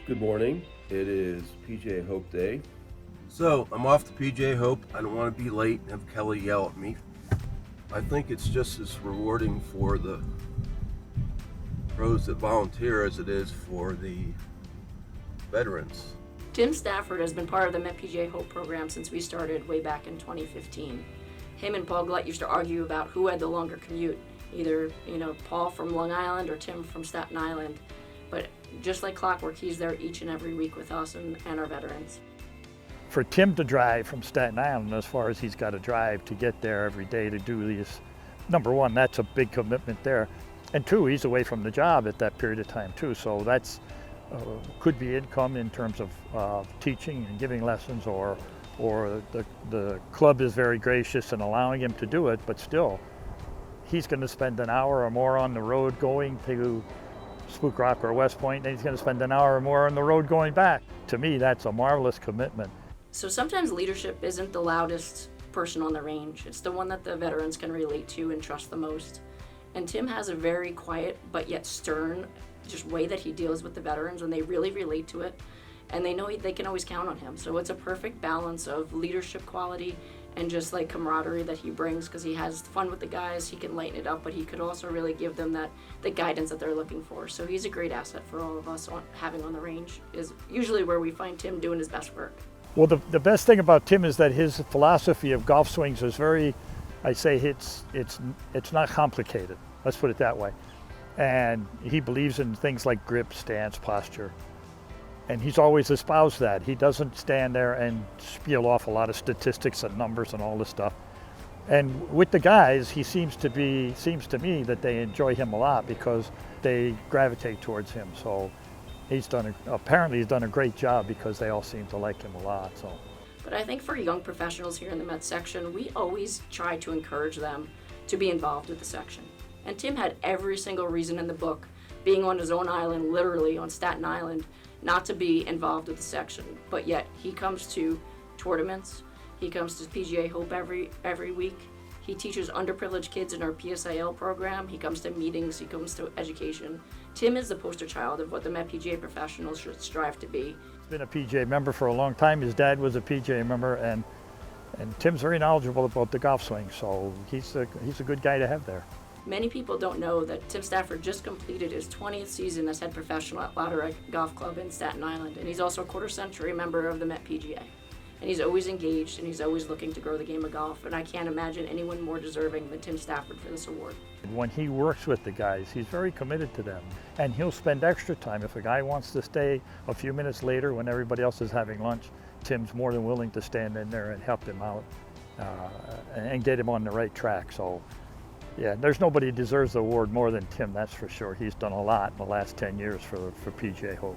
Good morning. It is PJ Hope Day. So I'm off to PJ Hope. I don't want to be late and have Kelly yell at me. I think it's just as rewarding for the pros that volunteer as it is for the veterans. Tim Stafford has been part of the MetPJ Hope program since we started way back in 2015. Him and Paul Glut used to argue about who had the longer commute, either Paul from Long Island or Tim from Staten Island. But just like clockwork, he's there each and every week with us and our veterans. For Tim to drive from Staten Island as far as he's got to drive to get there every day to do these, number one, that's a big commitment there. And two, he's away from the job at that period of time too. So that's could be income in terms of teaching and giving lessons, or the club is very gracious in allowing him to do it, but still, he's going to spend an hour or more on the road going to Spook Rock or West Point, and he's going to spend an hour or more on the road going back. To me, that's a marvelous commitment. So sometimes leadership isn't the loudest person on the range. It's the one that the veterans can relate to and trust the most. And Tim has a very quiet but yet stern just way that he deals with the veterans, and they really relate to it. And they know they can always count on him. So it's a perfect balance of leadership quality and just like camaraderie that he brings, because he has fun with the guys, he can lighten it up, but he could also really give them the guidance that they're looking for. So he's a great asset for all of us having on the range, is usually where we find Tim doing his best work. Well, the best thing about Tim is that his philosophy of golf swings is very, I say it's not complicated. Let's put it that way. And he believes in things like grip, stance, posture. And he's always espoused that. He doesn't stand there and spiel off a lot of statistics and numbers and all this stuff. And with the guys, he seems to me that they enjoy him a lot because they gravitate towards him. So apparently he's done a great job because they all seem to like him a lot. So. But I think for young professionals here in the Met section, we always try to encourage them to be involved with the section. And Tim had every single reason in the book, being on his own island, literally on Staten Island, not to be involved with the section. But yet he comes to tournaments, he comes to PGA Hope every week, he teaches underprivileged kids in our PSIL program, he comes to meetings, he comes to education. Tim is the poster child of what the Met PGA professionals should strive to be. He's been a PGA member for a long time. His dad was a PGA member, and Tim's very knowledgeable about the golf swing, so he's a good guy to have there. Many people don't know that Tim Stafford just completed his 20th season as head professional at Louderneck Golf Club in Staten Island, and he's also a quarter-century member of the Met PGA. And he's always engaged, and he's always looking to grow the game of golf, and I can't imagine anyone more deserving than Tim Stafford for this award. When he works with the guys, he's very committed to them, and he'll spend extra time. If a guy wants to stay a few minutes later when everybody else is having lunch, Tim's more than willing to stand in there and help him out and get him on the right track. So. Yeah, there's nobody who deserves the award more than Tim, that's for sure. He's done a lot in the last 10 years for PGA Hope.